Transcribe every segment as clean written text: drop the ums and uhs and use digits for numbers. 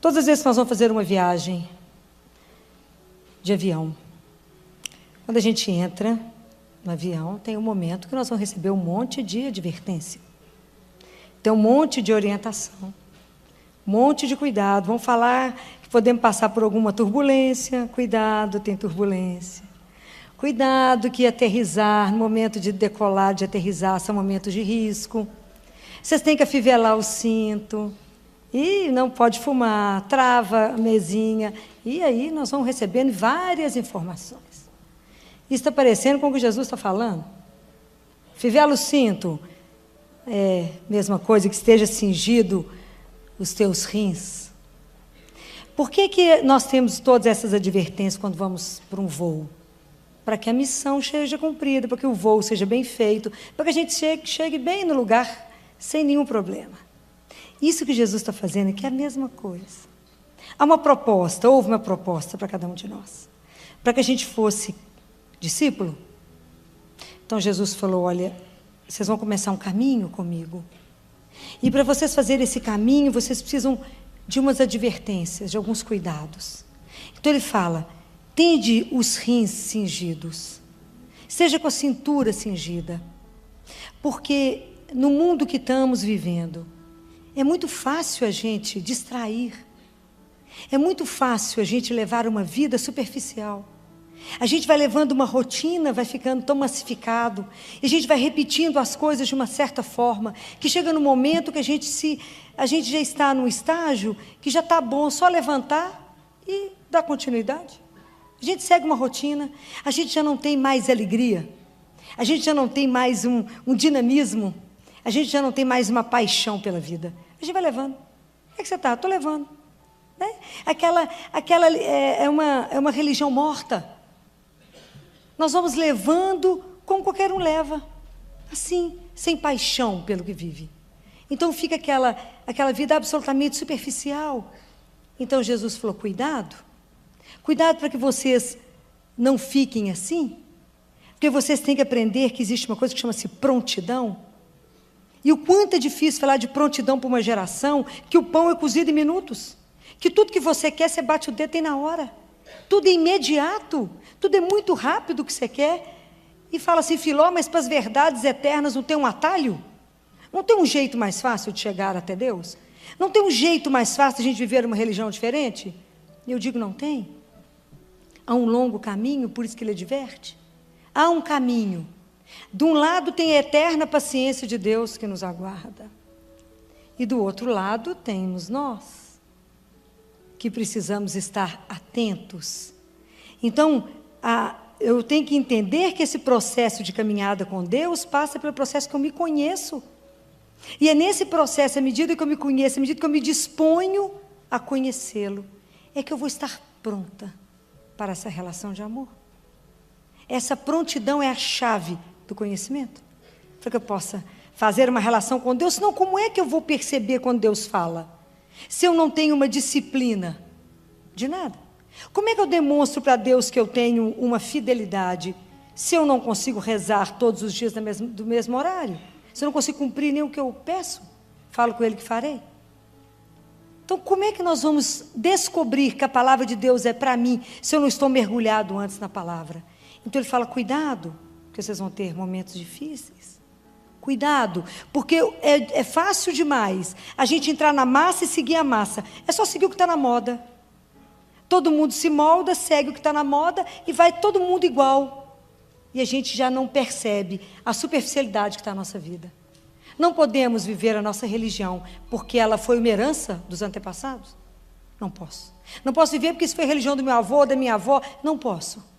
Todas as vezes que nós vamos fazer uma viagem de avião, quando a gente entra no avião, tem um momento que nós vamos receber um monte de advertência. Tem um monte de orientação, um monte de cuidado. Vão falar que podemos passar por alguma turbulência. Cuidado, tem turbulência. Cuidado que aterrissar, no momento de decolar, de aterrissar, são momentos de risco. Vocês têm que afivelar o cinto. E não pode fumar, trava a mesinha. E aí nós vamos recebendo várias informações. Isso está parecendo com o que Jesus está falando? Fivela o cinto. Mesma coisa, que esteja cingido os teus rins. Por que nós temos todas essas advertências quando vamos para um voo? Para que a missão seja cumprida, para que o voo seja bem feito, para que a gente chegue bem no lugar, sem nenhum problema. Isso que Jesus está fazendo aqui é a mesma coisa. Há uma proposta, houve uma proposta para cada um de nós, para que a gente fosse discípulo. Então Jesus falou, olha, vocês vão começar um caminho comigo. E para vocês fazerem esse caminho, vocês precisam de umas advertências, de alguns cuidados. Então ele fala, tende os rins cingidos, seja com a cintura cingida. Porque no mundo que estamos vivendo, é muito fácil a gente distrair. É muito fácil a gente levar uma vida superficial. A gente vai levando uma rotina, vai ficando tão massificado, e a gente vai repetindo as coisas de uma certa forma, que chega no momento que a gente já está num estágio que já está bom só levantar e dar continuidade. A gente segue uma rotina, a gente já não tem mais alegria, a gente já não tem mais um dinamismo, a gente já não tem mais uma paixão pela vida. A gente vai levando. Como é que você está? Estou levando. Né? É uma religião morta. Nós vamos levando como qualquer um leva. Assim, sem paixão pelo que vive. Então fica aquela vida absolutamente superficial. Então Jesus falou, cuidado. Cuidado para que vocês não fiquem assim. Porque vocês têm que aprender que existe uma coisa que chama-se prontidão. E o quanto é difícil falar de prontidão para uma geração, que o pão é cozido em minutos, que tudo que você quer, você bate o dedo e tem na hora. Tudo é imediato, tudo é muito rápido o que você quer. E fala assim, Filó, mas para as verdades eternas não tem um atalho? Não tem um jeito mais fácil de chegar até Deus? Não tem um jeito mais fácil de a gente viver uma religião diferente? E eu digo, não tem. Há um longo caminho, por isso que ele adverte. Há um caminho. De um lado tem a eterna paciência de Deus que nos aguarda. E do outro lado temos nós, que precisamos estar atentos. Então, eu tenho que entender que esse processo de caminhada com Deus passa pelo processo que eu me conheço. E é nesse processo, à medida que eu me conheço, à medida que eu me disponho a conhecê-lo, é que eu vou estar pronta para essa relação de amor. Essa prontidão é a chave do conhecimento, para que eu possa fazer uma relação com Deus. Senão, como é que eu vou perceber quando Deus fala? Se eu não tenho uma disciplina de nada. Como é que eu demonstro para Deus que eu tenho uma fidelidade, se eu não consigo rezar todos os dias do mesmo horário? Se eu não consigo cumprir nem o que eu peço? Falo com Ele que farei. Então, como é que nós vamos descobrir que a palavra de Deus é para mim, se eu não estou mergulhado antes na palavra? Então ele fala, cuidado, porque vocês vão ter momentos difíceis. Cuidado, porque é fácil demais a gente entrar na massa e seguir a massa. É só seguir o que está na moda. Todo mundo se molda, segue o que está na moda e vai todo mundo igual. E a gente já não percebe a superficialidade que está na nossa vida. Não podemos viver a nossa religião porque ela foi uma herança dos antepassados? Não posso. Não posso viver porque isso foi a religião do meu avô, da minha avó? Não posso.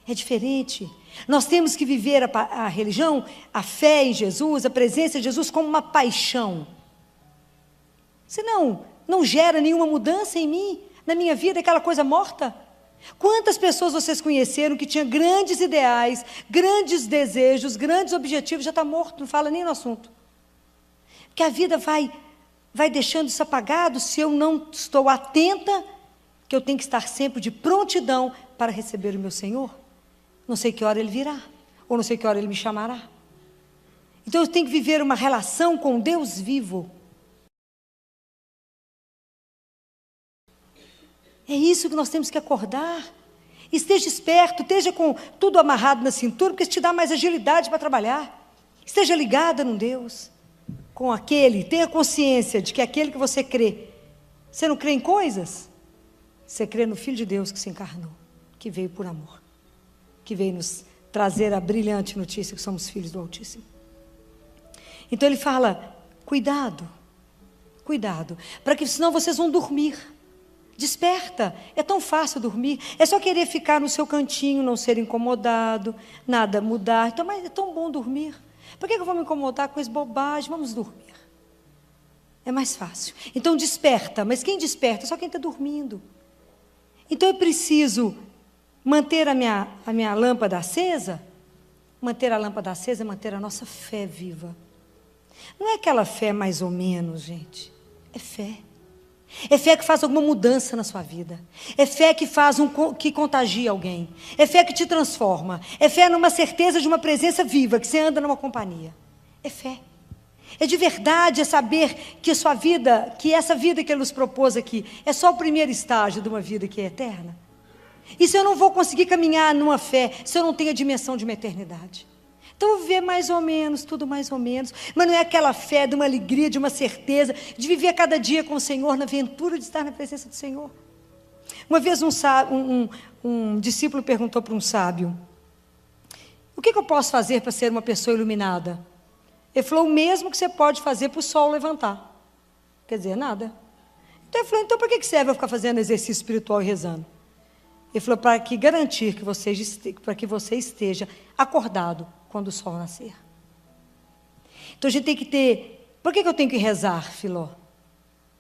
É diferente. Nós temos que viver a religião, a fé em Jesus, a presença de Jesus como uma paixão. Senão, não gera nenhuma mudança em mim, na minha vida, aquela coisa morta. Quantas pessoas vocês conheceram que tinham grandes ideais, grandes desejos, grandes objetivos, já está morto, não fala nem no assunto. Porque a vida vai deixando isso apagado se eu não estou atenta, que eu tenho que estar sempre de prontidão para receber o meu Senhor. Não sei que hora Ele virá, ou não sei que hora Ele me chamará. Então eu tenho que viver uma relação com Deus vivo, É isso que nós temos que acordar. Esteja esperto, esteja com tudo amarrado na cintura, porque isso te dá mais agilidade para trabalhar. Esteja ligada no Deus, com aquele, tenha consciência de que aquele que você crê, você não crê em coisas? Você crê no Filho de Deus que se encarnou, que veio por amor, que veio nos trazer a brilhante notícia que somos filhos do Altíssimo. Então ele fala, cuidado, para que senão vocês vão dormir. Desperta, é tão fácil dormir, é só querer ficar no seu cantinho, não ser incomodado, nada mudar. Então, mas é tão bom dormir. Por que eu vou me incomodar com essa bobagem? Vamos dormir. É mais fácil. Então desperta, mas quem desperta? Só quem está dormindo. Então eu preciso manter a minha lâmpada acesa. Manter a lâmpada acesa é manter a nossa fé viva. Não é aquela fé mais ou menos, gente. É fé. É fé que faz alguma mudança na sua vida. É fé que que contagia alguém. É fé que te transforma. É fé numa certeza de uma presença viva, que você anda numa companhia. É fé. É de verdade, é saber que a sua vida, que essa vida que Ele nos propôs aqui, é só o primeiro estágio de uma vida que é eterna. E se eu não vou conseguir caminhar numa fé, se eu não tenho a dimensão de uma eternidade? Então eu vou viver mais ou menos, tudo mais ou menos, mas não é aquela fé de uma alegria, de uma certeza, de viver cada dia com o Senhor, na aventura de estar na presença do Senhor. Uma vez um discípulo perguntou para um sábio, o que eu posso fazer para ser uma pessoa iluminada? Ele falou, o mesmo que você pode fazer para o sol levantar. Quer dizer, nada. Então ele falou, então para que serve eu ficar fazendo exercício espiritual e rezando? Ele falou, para que você esteja acordado quando o sol nascer. Então a gente tem que ter... Por que eu tenho que rezar, Filó?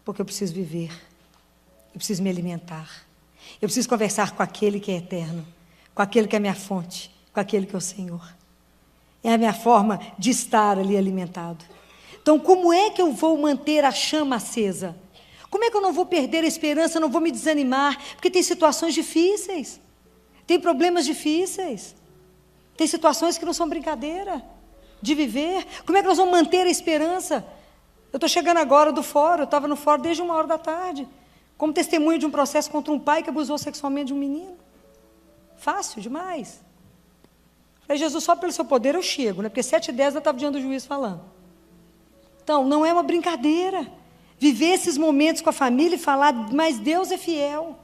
Porque eu preciso viver. Eu preciso me alimentar. Eu preciso conversar com aquele que é eterno. Com aquele que é a minha fonte. Com aquele que é o Senhor. É a minha forma de estar ali alimentado. Então como é que eu vou manter a chama acesa? Como é que eu não vou perder a esperança, não vou me desanimar? Porque tem situações difíceis. Tem problemas difíceis. Tem situações que não são brincadeira de viver. Como é que nós vamos manter a esperança? Eu estou chegando agora do fórum, eu estava no fórum desde 1h da tarde, como testemunho de um processo contra um pai que abusou sexualmente de um menino. Fácil demais. Falei, Jesus, só pelo seu poder eu chego, né? Porque 7h10 eu estava diante do juiz falando. Então, não é uma brincadeira. Viver esses momentos com a família e falar, mas Deus é fiel.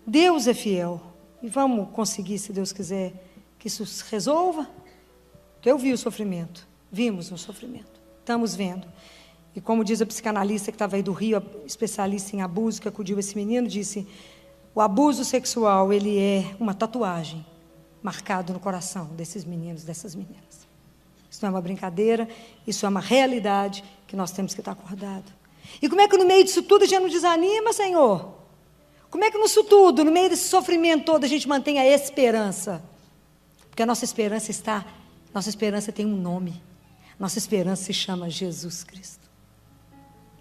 Deus é fiel. E vamos conseguir, se Deus quiser, que isso se resolva. Eu vi o sofrimento, vimos o sofrimento, estamos vendo. E como diz a psicanalista que estava aí do Rio, especialista em abuso, que acudiu esse menino, disse, o abuso sexual, ele é uma tatuagem marcado no coração desses meninos, dessas meninas. Isso não é uma brincadeira, isso é uma realidade que nós temos que estar acordados. E como é que no meio disso tudo a gente não desanima, Senhor? Como é que nisso tudo, no meio desse sofrimento todo, a gente mantém a esperança? Porque a nossa esperança tem um nome. Nossa esperança se chama Jesus Cristo.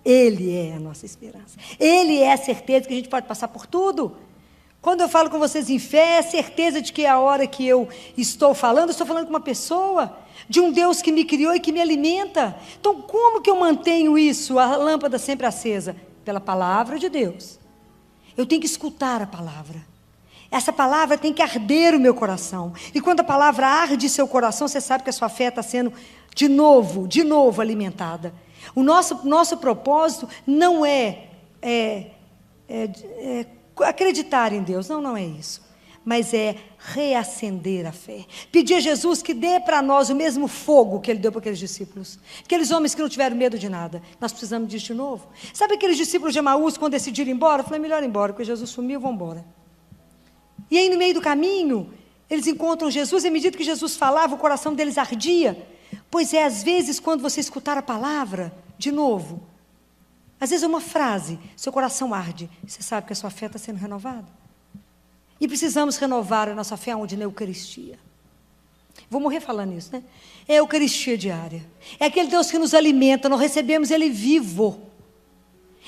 Ele é a nossa esperança. Ele é a certeza que a gente pode passar por tudo. Quando eu falo com vocês em fé, é a certeza de que a hora que eu estou falando com uma pessoa, de um Deus que me criou e que me alimenta. Então, como que eu mantenho isso, a lâmpada sempre acesa? Pela palavra de Deus. Eu tenho que escutar a palavra. Essa palavra tem que arder o meu coração. E quando a palavra arde seu coração, você sabe que a sua fé está sendo de novo alimentada. O nosso propósito não é acreditar em Deus, não é isso. Mas é reacender a fé. Pedir a Jesus que dê para nós o mesmo fogo que Ele deu para aqueles discípulos. Aqueles homens que não tiveram medo de nada. Nós precisamos disso de novo. Sabe aqueles discípulos de Emaús, quando decidiram ir embora? Eu falei, melhor ir embora, porque Jesus sumiu, vamos embora. E aí no meio do caminho, eles encontram Jesus, e à medida que Jesus falava, o coração deles ardia. Pois é, às vezes, quando você escutar a palavra, de novo, às vezes é uma frase, seu coração arde, você sabe que a sua fé está sendo renovada. E precisamos renovar a nossa fé onde? Na Eucaristia. Vou morrer falando isso, né? É a Eucaristia diária. É aquele Deus que nos alimenta, nós recebemos Ele vivo.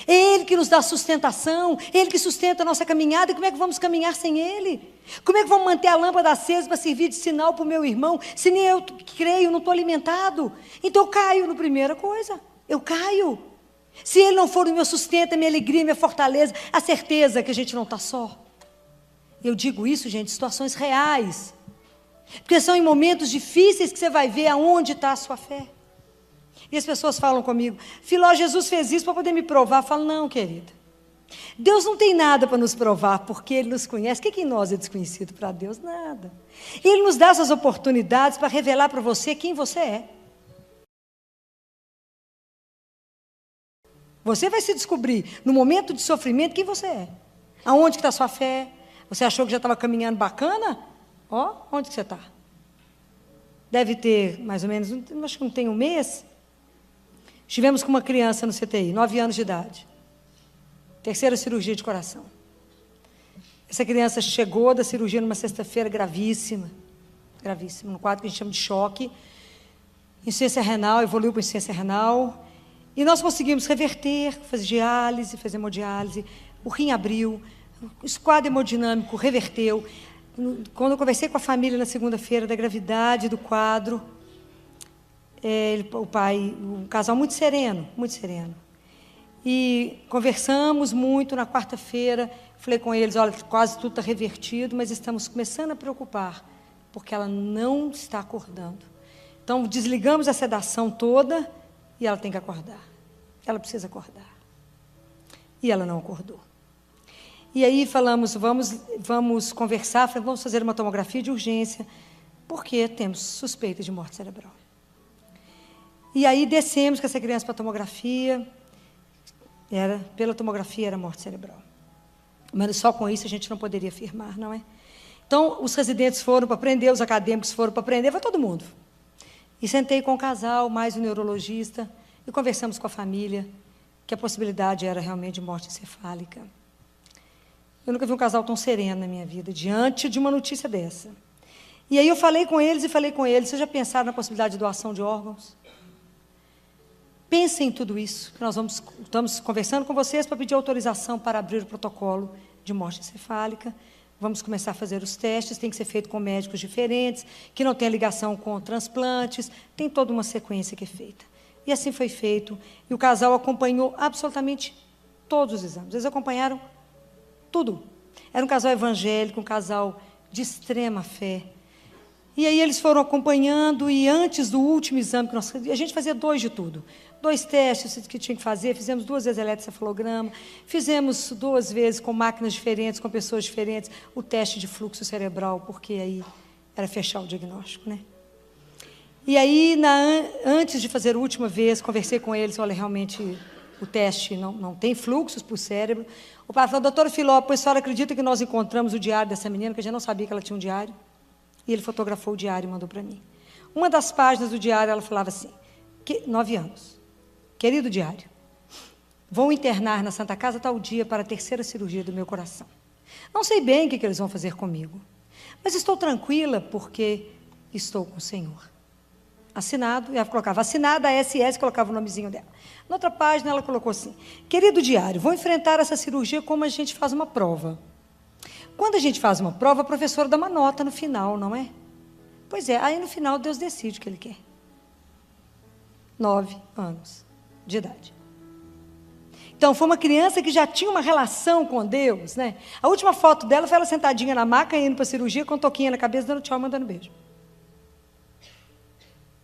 É Ele que nos dá sustentação, é Ele que sustenta a nossa caminhada. E como é que vamos caminhar sem Ele? Como é que vamos manter a lâmpada acesa para servir de sinal para o meu irmão, se nem eu creio, não estou alimentado? Então eu caio na primeira coisa, eu caio. Se Ele não for o meu sustento, a minha alegria, a minha fortaleza, a certeza que a gente não está só. Eu digo isso, gente, situações reais. Porque são em momentos difíceis que você vai ver aonde está a sua fé. E as pessoas falam comigo, Filó, Jesus fez isso para poder me provar. Eu falo, não, querida. Deus não tem nada para nos provar, porque Ele nos conhece. O que em nós é desconhecido para Deus? Nada. Ele nos dá essas oportunidades para revelar para você quem você é. Você vai se descobrir, no momento de sofrimento, quem você é. Aonde está a sua fé? Você achou que já estava caminhando bacana? Ó, onde que você está? Deve ter, mais ou menos, acho que não tem um mês. Estivemos com uma criança no CTI, 9 anos de idade. Terceira cirurgia de coração. Essa criança chegou da cirurgia numa sexta-feira gravíssima, no quadro que a gente chama de choque. Insuficiência renal, evoluiu para insuficiência renal. E nós conseguimos reverter, fazer diálise, fazer hemodiálise. O rim abriu, o quadro hemodinâmico reverteu. Quando eu conversei com a família na segunda-feira da gravidade do quadro, um casal muito sereno, muito sereno. E conversamos muito na quarta-feira, falei com eles, olha, quase tudo está revertido, mas estamos começando a preocupar, porque ela não está acordando. Então, desligamos a sedação toda e ela tem que acordar. Ela precisa acordar. E ela não acordou. E aí falamos, vamos conversar, vamos fazer uma tomografia de urgência, porque temos suspeita de morte cerebral. E aí descemos com essa criança para a tomografia, pela tomografia era morte cerebral. Mas só com isso a gente não poderia afirmar, não é? Então, os residentes foram para aprender, os acadêmicos foram para aprender, foi todo mundo. E sentei com o casal, mais o neurologista, e conversamos com a família, que a possibilidade era realmente de morte encefálica. Eu nunca vi um casal tão sereno na minha vida, diante de uma notícia dessa. E aí eu falei com eles, vocês já pensaram na possibilidade de doação de órgãos? Pensem em tudo isso, que nós estamos conversando com vocês para pedir autorização para abrir o protocolo de morte encefálica. Vamos começar a fazer os testes, tem que ser feito com médicos diferentes, que não tem ligação com transplantes, tem toda uma sequência que é feita. E assim foi feito, e o casal acompanhou absolutamente todos os exames. Eles acompanharam tudo. Era um casal evangélico, um casal de extrema fé. E aí eles foram acompanhando, e antes do último exame, a gente fazia 2 de tudo. 2 testes que tinha que fazer, fizemos 2 vezes eletrocefalograma, fizemos 2 vezes com máquinas diferentes, com pessoas diferentes, o teste de fluxo cerebral, porque aí era fechar o diagnóstico, né? E aí, antes de fazer a última vez, conversei com eles, olha, realmente o teste não tem fluxos para o cérebro. O pai falou, doutora Filó, pois a senhora acredita que nós encontramos o diário dessa menina, que a gente não sabia que ela tinha um diário? E ele fotografou o diário e mandou para mim. Uma das páginas do diário, ela falava assim, 9 anos. Querido diário, vou internar na Santa Casa tal dia para a 3ª cirurgia do meu coração. Não sei bem o que eles vão fazer comigo, mas estou tranquila porque estou com o Senhor. Assinado, e ela colocava assinada, a SS, colocava o nomezinho dela. Na outra página, ela colocou assim, querido diário, vou enfrentar essa cirurgia como a gente faz uma prova. Quando a gente faz uma prova, a professora dá uma nota no final, não é? Pois é, aí no final Deus decide o que Ele quer. 9 anos de idade. Então, foi uma criança que já tinha uma relação com Deus, né? A última foto dela foi ela sentadinha na maca, indo para a cirurgia, com um toquinha na cabeça, dando tchau, mandando beijo.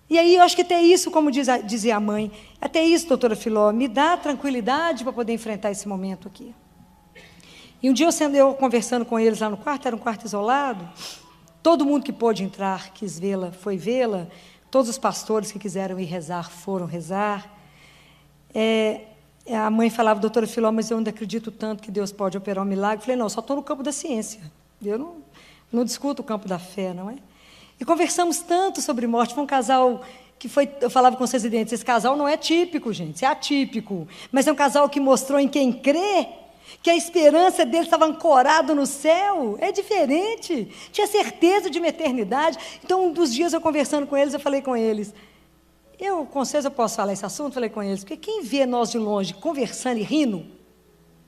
E aí, eu acho que até isso, como dizia a mãe, até isso, doutora Filó, me dá tranquilidade para poder enfrentar esse momento aqui. E um dia, eu conversando com eles lá no quarto, era um quarto isolado, todo mundo que pôde entrar, quis vê-la, foi vê-la, todos os pastores que quiseram ir rezar, foram rezar. A mãe falava, doutora Filó, mas eu ainda acredito tanto que Deus pode operar um milagre. Eu falei, não, só estou no campo da ciência. Eu não discuto o campo da fé, não é? E conversamos tanto sobre morte. Foi um casal que eu falava com os residentes, esse casal não é típico, gente, é atípico. Mas é um casal que mostrou em quem crê, que a esperança dele estava ancorada no céu. É diferente. Tinha certeza de uma eternidade. Então, um dos dias eu conversando com eles, eu falei com eles, com vocês eu posso falar esse assunto? Falei com eles, porque quem vê nós de longe conversando e rindo,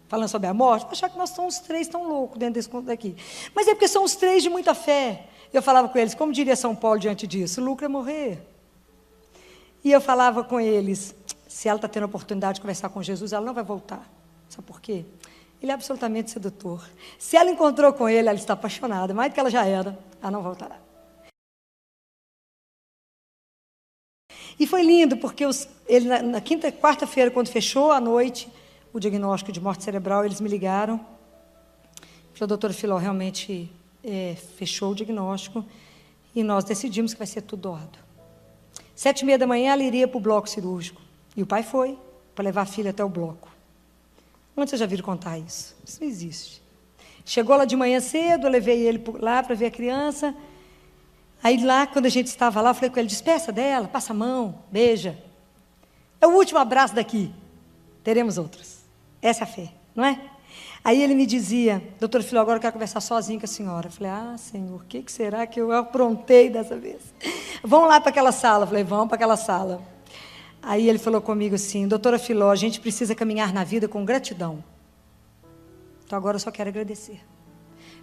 falando sobre a morte, vai achar que nós somos 3 tão loucos dentro desse conto daqui. Mas é porque são os 3 de muita fé. Eu falava com eles, como diria São Paulo diante disso? Lucro é morrer. E eu falava com eles, se ela está tendo a oportunidade de conversar com Jesus, ela não vai voltar. Sabe por quê? Ele é absolutamente sedutor. Se ela encontrou com ele, ela está apaixonada, mais do que ela já era, ela não voltará. E foi lindo, porque ele, na quarta-feira, quando fechou a noite, o diagnóstico de morte cerebral, eles me ligaram. Falou, doutora Filó, realmente fechou o diagnóstico e nós decidimos que vai ser tudo doado. 7h30 da manhã, ela iria para o bloco cirúrgico. E o pai foi para levar a filha até o bloco. Onde vocês já viram contar isso? Isso não existe. Chegou lá de manhã cedo, eu levei ele lá para ver a criança. Aí lá, quando a gente estava lá, eu falei com ele, despeça dela, passa a mão, beija. É o último abraço daqui. Teremos outros. Essa é a fé, não é? Aí ele me dizia, doutor Filó, agora eu quero conversar sozinho com a senhora. Eu falei, Senhor, o que será que eu aprontei dessa vez? Vamos lá para aquela sala. Eu falei, vamos para aquela sala. Aí ele falou comigo assim, doutora Filó, a gente precisa caminhar na vida com gratidão. Então agora eu só quero agradecer.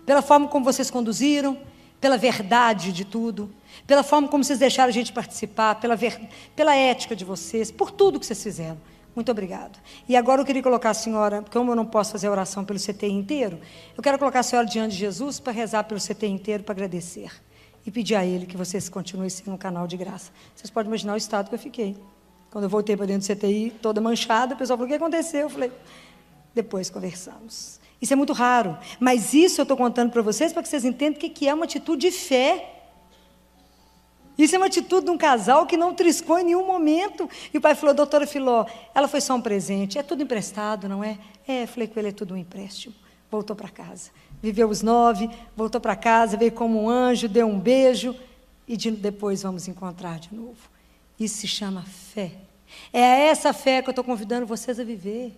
Pela forma como vocês conduziram, pela verdade de tudo, pela forma como vocês deixaram a gente participar, pela ética de vocês, por tudo que vocês fizeram. Muito obrigado. E agora eu queria colocar a senhora, como eu não posso fazer a oração pelo CTI inteiro, eu quero colocar a senhora diante de Jesus para rezar pelo CTI inteiro, para agradecer. E pedir a Ele que vocês continuem sendo um canal de graça. Vocês podem imaginar o estado que eu fiquei. Quando eu voltei para dentro do CTI, toda manchada, o pessoal falou, o que aconteceu? Eu falei, depois conversamos. Isso é muito raro, mas isso eu estou contando para vocês, para que vocês entendam o que é uma atitude de fé. Isso é uma atitude de um casal que não triscou em nenhum momento. E o pai falou, doutora Filó, ela foi só um presente, é tudo emprestado, não é? Eu falei com ele, é tudo um empréstimo. Voltou para casa. Viveu os 9, voltou para casa, veio como um anjo, deu um beijo, e depois vamos encontrar de novo. Isso se chama fé. É essa fé que eu estou convidando vocês a viver.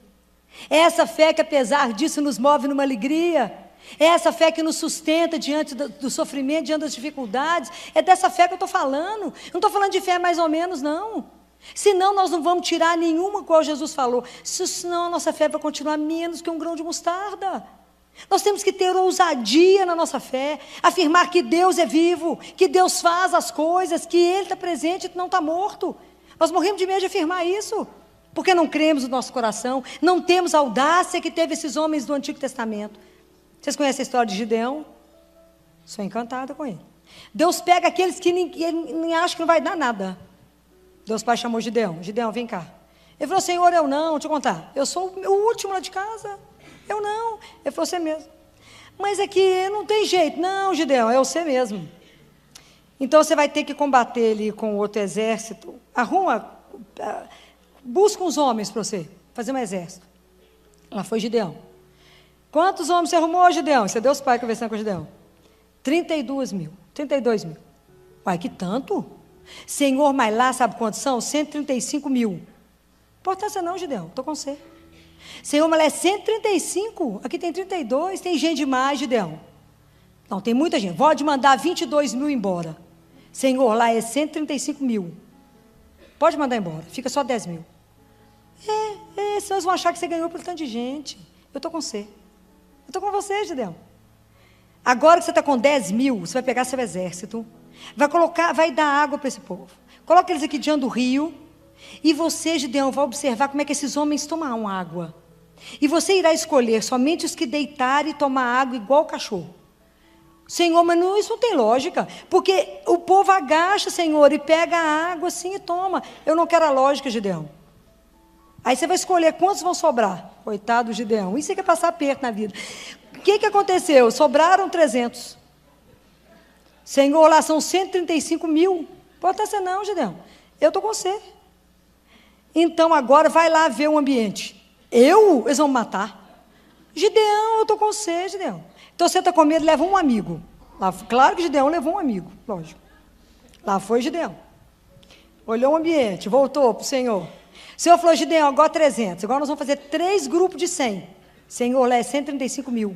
É essa fé que, apesar disso, nos move numa alegria. É essa fé que nos sustenta diante do sofrimento, diante das dificuldades. É dessa fé que eu estou falando. Eu não estou falando de fé mais ou menos, não. Senão nós não vamos tirar nenhuma, qual Jesus falou. Senão a nossa fé vai continuar menos que um grão de mostarda. Nós temos que ter ousadia na nossa fé, afirmar que Deus é vivo, que Deus faz as coisas, que Ele está presente e não está morto. Nós morremos de medo de afirmar isso, porque não cremos no nosso coração, não temos a audácia que teve esses homens do Antigo Testamento. Vocês conhecem a história de Gideão? Sou encantada com ele. Deus pega aqueles que nem acham que não vai dar nada. Deus Pai chamou Gideão. Gideão, vem cá. Ele falou, Senhor, eu não, deixa eu contar. Eu sou o último lá de casa. Eu não. Ele falou, você mesmo. Mas é que não tem jeito. Não, Gideão, é você mesmo. Então você vai ter que combater ele com outro exército. Busca uns homens para você fazer um exército. Lá foi Gideão. Quantos homens você arrumou, Gideão? Isso é Deus Pai conversando com Gideão. 32 mil. Uai, que tanto? Senhor, mas lá sabe quantos são? 135 mil. Importância não, Gideão, estou com você. Senhor, mas lá é 135, aqui tem 32, tem gente demais, Gideão. Não, tem muita gente. Pode mandar 22 mil embora. Senhor, lá é 135 mil. Pode mandar embora, fica só 10 mil. Senão eles vão achar que você ganhou por tanto de gente. Eu estou com você. Eu estou com você, Gideão. Agora que você está com 10 mil, você vai pegar seu exército, vai dar água para esse povo. Coloca eles aqui diante do rio, e você, Gideão, vai observar como é que esses homens tomam água. E você irá escolher somente os que deitarem e tomar água igual o cachorro. Senhor, mas isso não tem lógica, porque o povo agacha, Senhor, e pega a água assim e toma. Eu não quero a lógica, Gideão. Aí você vai escolher quantos vão sobrar. Coitado do Gideão, isso é que é passar aperto na vida. O que aconteceu? Sobraram 300. Senhor, lá são 135 mil. Pode ser não, Gideão. Eu estou com você. Então agora vai lá ver o ambiente. Eles vão me matar. Gideão, eu estou com você, Gideão. Então você está com medo, leva um amigo. Claro que Gideão levou um amigo, lógico. Lá foi Gideão. Olhou o ambiente, voltou para o Senhor. O Senhor falou, Gideão, agora 300. Agora nós vamos fazer 3 grupos de 100. Senhor, lá é 135 mil.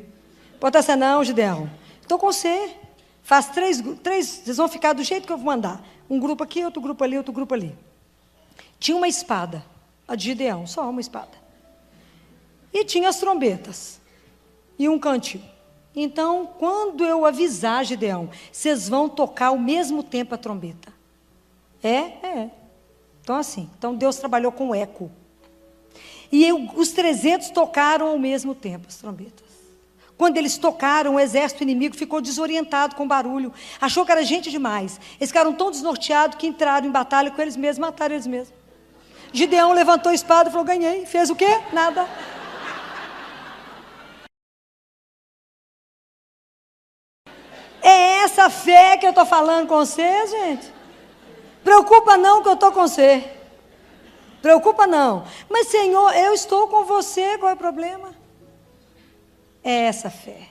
Pode ser não, Gideão. Estou com você. Faz 3, vocês vão ficar do jeito que eu vou mandar. Um grupo aqui, outro grupo ali, outro grupo ali. Tinha uma espada, a de Gideão, só uma espada. E tinha as trombetas. E um cantil. Então, quando eu avisar, Gideão, vocês vão tocar ao mesmo tempo a trombeta. Então Deus trabalhou com eco. E os 300 tocaram ao mesmo tempo as trombetas. Quando eles tocaram, o exército inimigo ficou desorientado com o barulho. Achou que era gente demais. Eles ficaram tão desnorteados que entraram em batalha com eles mesmos, mataram eles mesmos. Gideão levantou a espada e falou, ganhei. Fez o quê? Nada. É essa fé que eu estou falando com vocês, gente. Preocupa não que eu estou com você. Preocupa não. Mas, Senhor, eu estou com você, qual é o problema? É essa fé.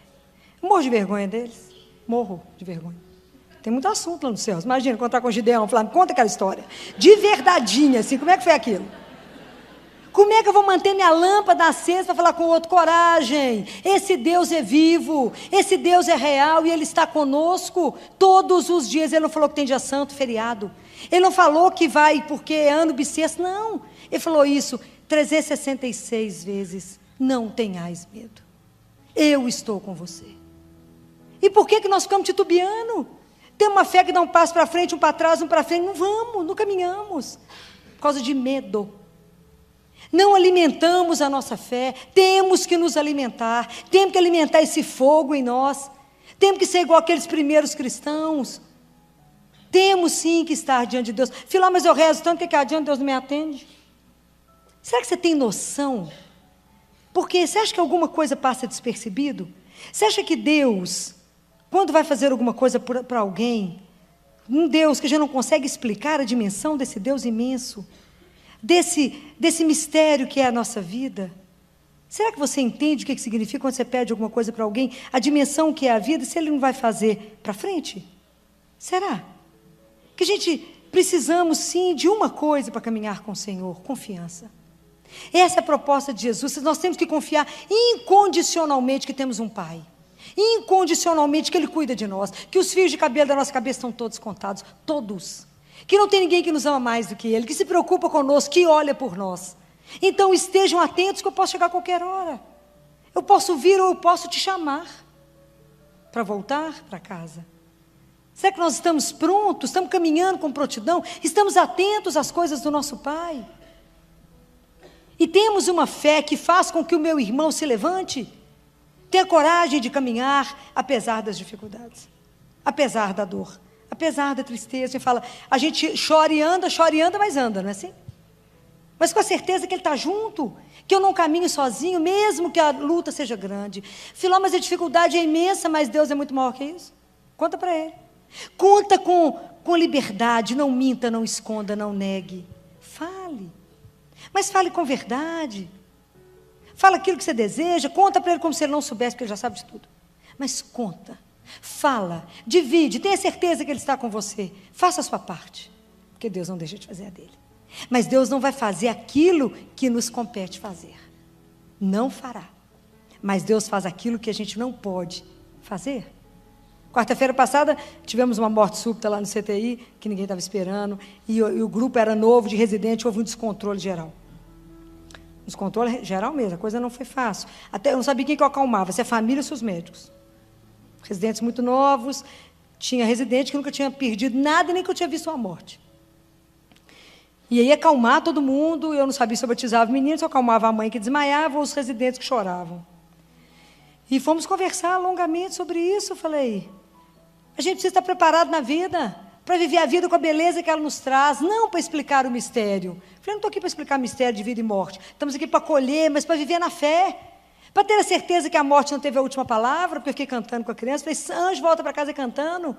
Morro de vergonha deles. Morro de vergonha. Tem muito assunto lá no céu. Imagina, encontrar com o Gideão, falar, me conta aquela história. De verdadeinha, assim, como é que foi aquilo? Como é que eu vou manter minha lâmpada acesa para falar com o outro? Coragem. Esse Deus é vivo. Esse Deus é real e Ele está conosco todos os dias. Ele não falou que tem dia santo, feriado. Ele não falou que vai porque é ano bissexto. Não. Ele falou isso 366 vezes. Não tenhais medo. Eu estou com você. E por que nós ficamos titubeando? Tem uma fé que dá um passo para frente, um para trás, um para frente. Não vamos, não caminhamos. Por causa de medo. Não alimentamos a nossa fé. Temos que nos alimentar. Temos que alimentar esse fogo em nós. Temos que ser igual aqueles primeiros cristãos. Temos sim que estar diante de Deus. Filó, mas eu rezo tanto que adiante Deus não me atende. Será que você tem noção? Porque você acha que alguma coisa passa despercebido? Você acha que Deus, quando vai fazer alguma coisa para alguém, um Deus que já não consegue explicar a dimensão desse Deus imenso, desse mistério que é a nossa vida, será que você entende o que significa quando você pede alguma coisa para alguém, a dimensão que é a vida, se Ele não vai fazer para frente? Será? Que a gente precisamos sim de uma coisa para caminhar com o Senhor, confiança. Essa é a proposta de Jesus. Nós temos que confiar incondicionalmente que temos um Pai. Incondicionalmente que Ele cuida de nós. Que os fios de cabelo da nossa cabeça estão todos contados. Todos. Que não tem ninguém que nos ama mais do que Ele. Que se preocupa conosco, que olha por nós. Então estejam atentos que eu posso chegar a qualquer hora. Eu posso vir ou eu posso te chamar. Para voltar para casa. Será que nós estamos prontos? Estamos caminhando com prontidão? Estamos atentos às coisas do nosso Pai? E temos uma fé que faz com que o meu irmão se levante, tenha coragem de caminhar, apesar das dificuldades, apesar da dor, apesar da tristeza. A gente chora e anda, mas anda, não é assim? Mas com a certeza que Ele está junto, que eu não caminho sozinho, mesmo que a luta seja grande. Filó, mas a dificuldade é imensa, mas Deus é muito maior que isso. Conta para Ele. Conta com liberdade, não minta, não esconda, não negue. Fale. Mas fale com verdade. Fala aquilo que você deseja. Conta para Ele como se Ele não soubesse, porque Ele já sabe de tudo. Mas conta. Fala. Divide. Tenha certeza que Ele está com você. Faça a sua parte. Porque Deus não deixa de fazer a dele. Mas Deus não vai fazer aquilo que nos compete fazer. Não fará. Mas Deus faz aquilo que a gente não pode fazer. Quarta-feira passada, tivemos uma morte súbita lá no CTI, que ninguém estava esperando, e o grupo era novo, de residente, houve um descontrole geral. Descontrole geral mesmo, a coisa não foi fácil. Até eu não sabia quem que eu acalmava, se é a família ou se os médicos. Residentes muito novos, tinha residente que nunca tinha perdido nada, nem que eu tinha visto uma morte. E aí acalmar todo mundo, eu não sabia se eu batizava meninos, eu acalmava a mãe que desmaiava, ou os residentes que choravam. E fomos conversar longamente sobre isso, eu falei... A gente precisa estar preparado na vida, para viver a vida com a beleza que ela nos traz, não para explicar o mistério. Eu falei, não estou aqui para explicar mistério de vida e morte. Estamos aqui para acolher, mas para viver na fé. Para ter a certeza que a morte não teve a última palavra, porque eu fiquei cantando com a criança. Falei, Anjo, volta para casa cantando.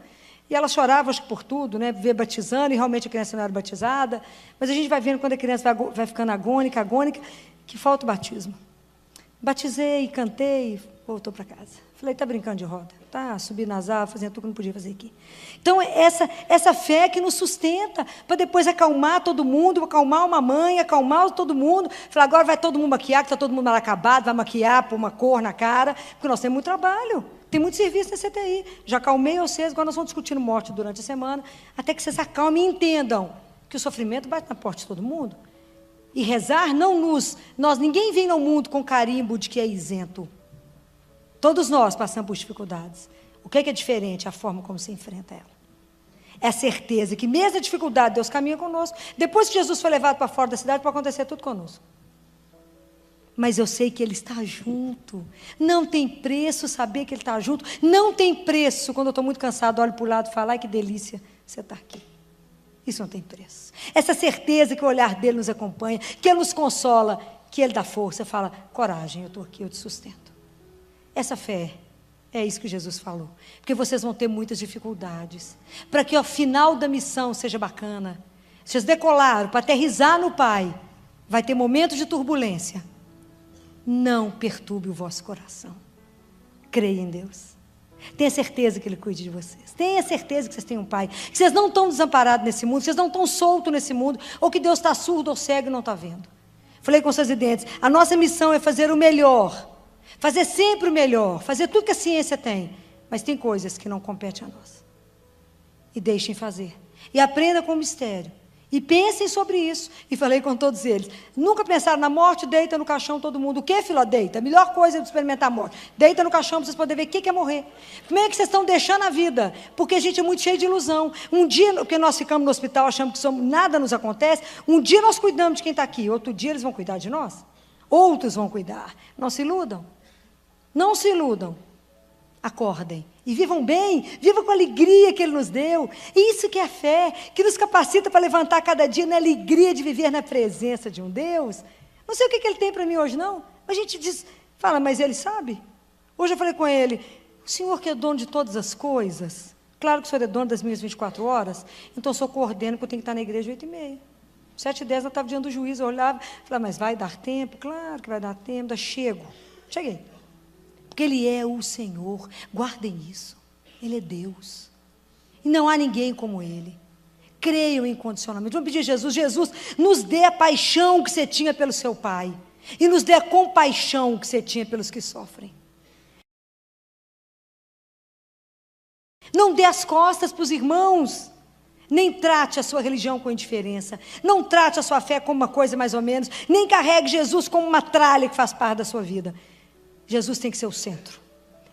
E ela chorava, acho que por tudo, né? Ver batizando, e realmente a criança não era batizada. Mas a gente vai vendo quando a criança vai ficando agônica, que falta o batismo. Batizei, cantei, voltou para casa. Falei, está brincando de roda? Tá, subir nas árvores, fazendo tudo que não podia fazer aqui. Então, essa fé que nos sustenta, para depois acalmar todo mundo, acalmar uma mãe, acalmar todo mundo. Falar, agora vai todo mundo maquiar, que está todo mundo mal acabado, vai maquiar, pôr uma cor na cara, porque nós temos muito trabalho, tem muito serviço na CTI. Já acalmei vocês, agora nós vamos discutindo morte durante a semana, até que vocês acalmem e entendam que o sofrimento bate na porta de todo mundo. E rezar ninguém vem no mundo com carimbo de que é isento. Todos nós passamos por dificuldades. O que é diferente? A forma como se enfrenta ela. É a certeza que mesmo na dificuldade, Deus caminha conosco. Depois que Jesus foi levado para fora da cidade, pode acontecer tudo conosco. Mas eu sei que Ele está junto. Não tem preço saber que Ele está junto. Não tem preço. Quando eu estou muito cansado, olho para o lado e falo, ai que delícia, você está aqui. Isso não tem preço. Essa certeza que o olhar dEle nos acompanha, que Ele nos consola, que Ele dá força, fala, coragem, eu estou aqui, eu te sustento. Essa fé, é isso que Jesus falou. Porque vocês vão ter muitas dificuldades. Para que ao final da missão seja bacana. Vocês decolaram para aterrissar no Pai. Vai ter momentos de turbulência. Não perturbe o vosso coração. Creia em Deus. Tenha certeza que Ele cuide de vocês. Tenha certeza que vocês têm um Pai. Que vocês não estão desamparados nesse mundo. Que vocês não estão soltos nesse mundo. Ou que Deus está surdo ou cego e não está vendo. Falei com os residentes. A nossa missão é fazer o melhor. Fazer sempre o melhor. Fazer tudo que a ciência tem. Mas tem coisas que não competem a nós. E deixem fazer. E aprenda com o mistério. E pensem sobre isso. E falei com todos eles. Nunca pensaram na morte? Deita no caixão todo mundo. O que, filho? Deita. A melhor coisa é experimentar a morte. Deita no caixão para vocês poderem ver o que é morrer. Como é que vocês estão deixando a vida? Porque a gente é muito cheio de ilusão. Um dia, porque nós ficamos no hospital achando que nada nos acontece. Um dia nós cuidamos de quem está aqui. Outro dia eles vão cuidar de nós. Outros vão cuidar. Não se iludam. Não se iludam. Acordem. E vivam bem, vivam com a alegria que Ele nos deu. Isso que é a fé, que nos capacita para levantar cada dia na alegria de viver na presença de um Deus. Não sei o que Ele tem para mim hoje, não. A gente diz, fala, mas Ele sabe. Hoje eu falei com ele, o Senhor que é dono de todas as coisas, claro que o Senhor é dono das minhas 24 horas, então eu sou coordeno que eu tenho que estar na igreja 8h30. 7h10 eu estava diante do juiz, eu olhava, falava, mas vai dar tempo? Claro que vai dar tempo, cheguei. Porque Ele é o Senhor, guardem isso, Ele é Deus, e não há ninguém como Ele, creiam incondicionalmente, vamos pedir a Jesus, Jesus, nos dê a paixão que você tinha pelo seu Pai, e nos dê a compaixão que você tinha pelos que sofrem, não dê as costas para os irmãos, nem trate a sua religião com indiferença, não trate a sua fé como uma coisa mais ou menos, nem carregue Jesus como uma tralha que faz parte da sua vida. Jesus tem que ser o centro.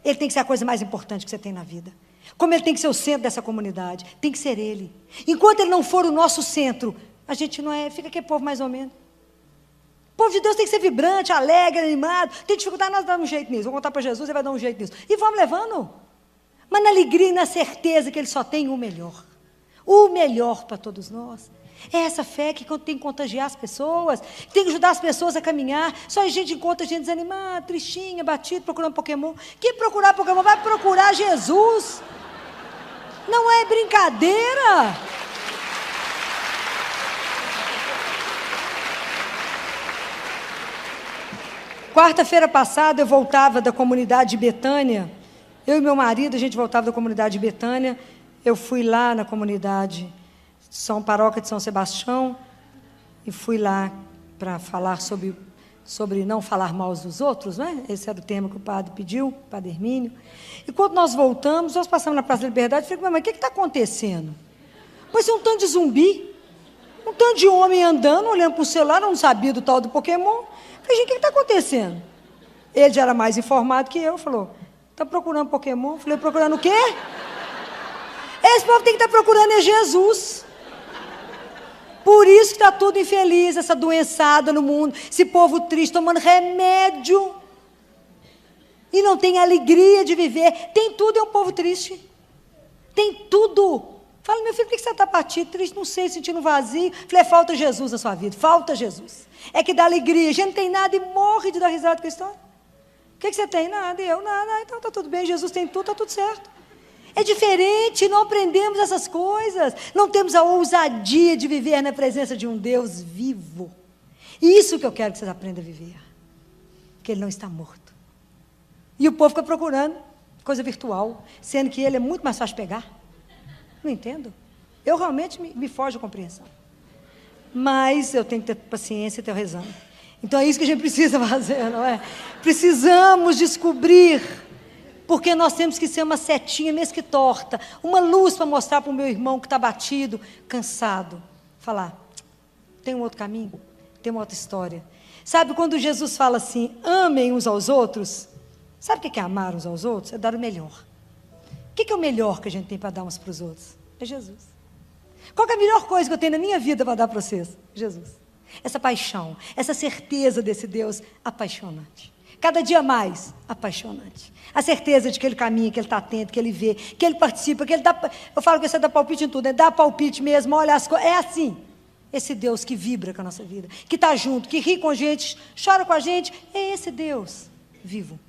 Ele tem que ser a coisa mais importante que você tem na vida. Como Ele tem que ser o centro dessa comunidade. Tem que ser Ele. Enquanto Ele não for o nosso centro, a gente não é, fica aquele povo mais ou menos. O povo de Deus tem que ser vibrante, alegre, animado. Tem dificuldade, nós damos um jeito nisso. Vamos contar para Jesus, Ele vai dar um jeito nisso. E vamos levando. Mas na alegria e na certeza que Ele só tem o melhor. O melhor para todos nós. É essa fé que tem que contagiar as pessoas, tem que ajudar as pessoas a caminhar. Só a gente encontra gente desanimada, tristinha, batida, procurando Pokémon. Quem procurar Pokémon vai procurar Jesus. Não é brincadeira. Quarta-feira passada eu voltava da comunidade de Betânia. Eu e meu marido, a gente voltava da comunidade de Betânia. Eu fui lá na comunidade Paróquia de São Sebastião, e fui lá para falar sobre não falar mal dos outros, né? Esse era o tema que o padre pediu, o padre Hermínio. E quando nós voltamos, nós passamos na Praça da Liberdade, e falei, mas o que está acontecendo? Pois é um tanto de zumbi, um tanto de homem andando, olhando para o celular, não sabia do tal do Pokémon. Falei, gente, o que está acontecendo? Ele já era mais informado que eu, falou, está procurando Pokémon? Falei, procurando o quê? Esse povo tem que estar procurando é Jesus. Por isso que está tudo infeliz, essa doençada no mundo, esse povo triste, tomando remédio, e não tem alegria de viver, tem tudo, é um povo triste, tem tudo. Fala, meu filho, por que você está abatido, triste, não sei, sentindo vazio? Falei, falta Jesus na sua vida, falta Jesus, é que dá alegria, a gente não tem nada e morre de dar risada com a história. O que você tem? Nada, e eu nada, então está tudo bem, Jesus tem tudo, está tudo certo. É diferente, não aprendemos essas coisas, não temos a ousadia de viver na presença de um Deus vivo. Isso que eu quero que vocês aprendam a viver, que Ele não está morto. E o povo fica procurando coisa virtual, sendo que Ele é muito mais fácil de pegar. Não entendo. Eu realmente me foge a compreensão. Mas eu tenho que ter paciência e ter rezando. Então é isso que a gente precisa fazer, não é? Precisamos descobrir. Porque nós temos que ser uma setinha, mesmo que torta, uma luz para mostrar para o meu irmão que está batido, cansado. Falar, tem um outro caminho, tem uma outra história. Sabe quando Jesus fala assim, amem uns aos outros? Sabe o que é amar uns aos outros? É dar o melhor. O que é o melhor que a gente tem para dar uns para os outros? É Jesus. Qual que é a melhor coisa que eu tenho na minha vida para dar para vocês? Jesus. Essa paixão, essa certeza desse Deus apaixonante. Cada dia mais apaixonante. A certeza de que Ele caminha, que Ele está atento, que Ele vê, que Ele participa, que Ele dá... Eu falo que você dá palpite em tudo, né? Dá palpite mesmo, olha as coisas. É assim. Esse Deus que vibra com a nossa vida, que está junto, que ri com a gente, chora com a gente. É esse Deus vivo,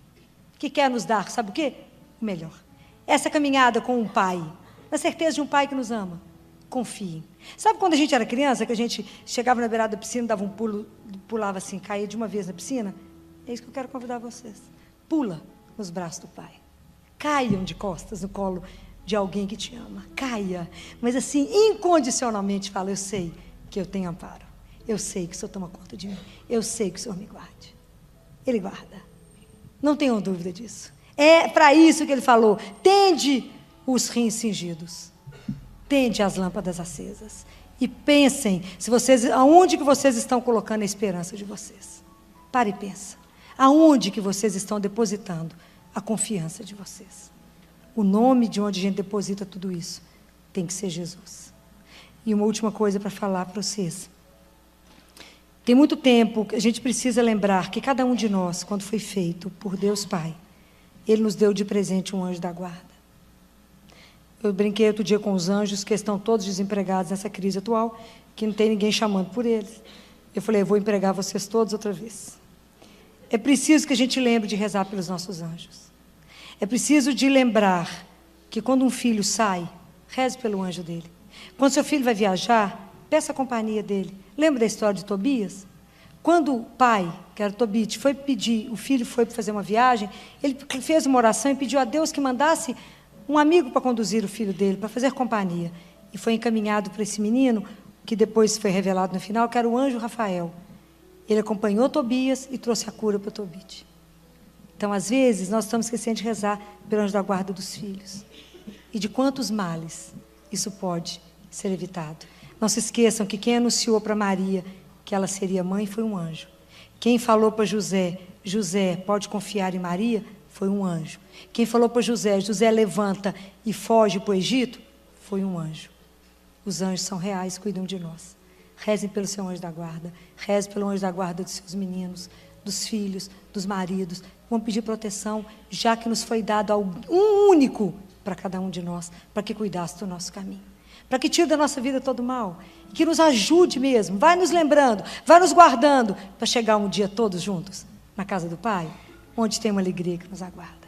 que quer nos dar, sabe o quê? O melhor. Essa caminhada com um Pai, na certeza de um Pai que nos ama. Confiem. Sabe quando a gente era criança, que a gente chegava na beirada da piscina, dava um pulo, pulava assim, caía de uma vez na piscina? É isso que eu quero convidar vocês. Pula nos braços do Pai. Caiam de costas no colo de alguém que te ama. Caia. Mas assim, incondicionalmente fala, eu sei que eu tenho amparo. Eu sei que o Senhor toma conta de mim. Eu sei que o Senhor me guarde. Ele guarda. Não tenham dúvida disso. É para isso que Ele falou. Tende os rins cingidos. Tende as lâmpadas acesas. E pensem, aonde que vocês estão colocando a esperança de vocês. Pare e pensa. Aonde que vocês estão depositando a confiança de vocês? O nome de onde a gente deposita tudo isso tem que ser Jesus. E uma última coisa para falar para vocês. Tem muito tempo que a gente precisa lembrar que cada um de nós, quando foi feito por Deus Pai, Ele nos deu de presente um anjo da guarda. Eu brinquei outro dia com os anjos, que estão todos desempregados nessa crise atual, que não tem ninguém chamando por eles. Eu falei, eu vou empregar vocês todos outra vez. É preciso que a gente lembre de rezar pelos nossos anjos. É preciso de lembrar que quando um filho sai, reze pelo anjo dele. Quando seu filho vai viajar, peça a companhia dele. Lembra da história de Tobias? Quando o pai, que era Tobit, foi pedir, o filho foi para fazer uma viagem, ele fez uma oração e pediu a Deus que mandasse um amigo para conduzir o filho dele, para fazer companhia. E foi encaminhado para esse menino, que depois foi revelado no final, que era o anjo Rafael. Ele acompanhou Tobias e trouxe a cura para Tobit. Então, às vezes, nós estamos esquecendo de rezar pelo anjo da guarda dos filhos. E de quantos males isso pode ser evitado. Não se esqueçam que quem anunciou para Maria que ela seria mãe foi um anjo. Quem falou para José, José, pode confiar em Maria, foi um anjo. Quem falou para José, José, levanta e foge para o Egito, foi um anjo. Os anjos são reais, cuidam de nós. Rezem pelo seu anjo da guarda. Rezem pelo anjo da guarda dos seus meninos, dos filhos, dos maridos. Vamos pedir proteção, já que nos foi dado um único para cada um de nós, para que cuidasse do nosso caminho. Para que tire da nossa vida todo o mal. Que nos ajude mesmo. Vai nos lembrando, vai nos guardando, para chegar um dia todos juntos, na casa do Pai, onde tem uma alegria que nos aguarda.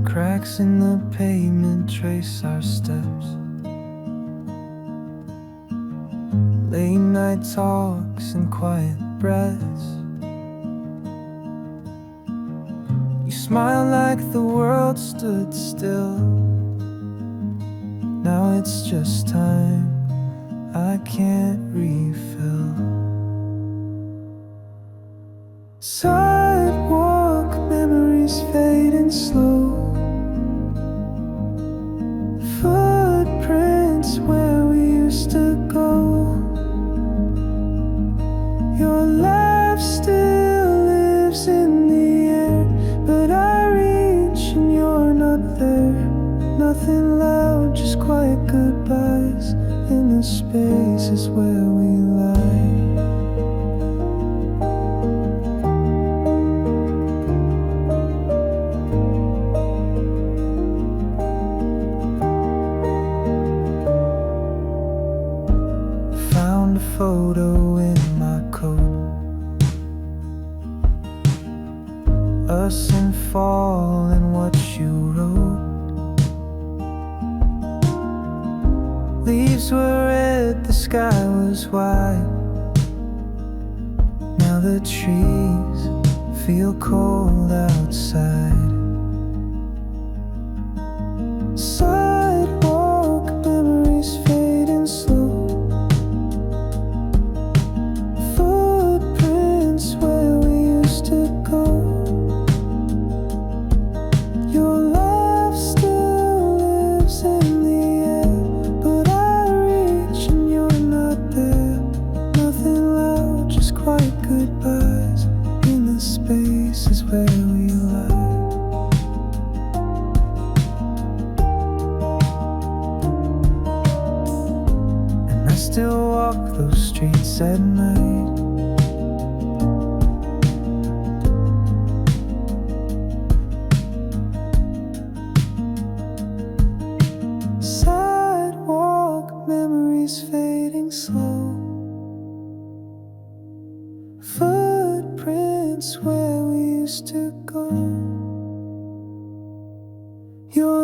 Cracks in the pavement trace our steps. Late night talks and quiet breaths. You smile like the world stood still. Now it's just time I can't refill. Sidewalk memories fading slow. Footprints where we used to go. Your laugh still lives in the air, but I reach and you're not there. Nothing loud, just quiet goodbyes in the spaces where we lie. Found a photo in my coat, us in fall and what you wrote. Leaves were red, the sky was white. Now the trees feel cold outside. Sidewalk memories fading slow. Footprints where we used to go. Your laugh still lives in the air, but I reach and you're not there. Nothing loud, just quiet goodbyes in the spaces where we lie. And I still walk those streets at night. Sidewalk memories fading slow. Footprints where we used to go. Your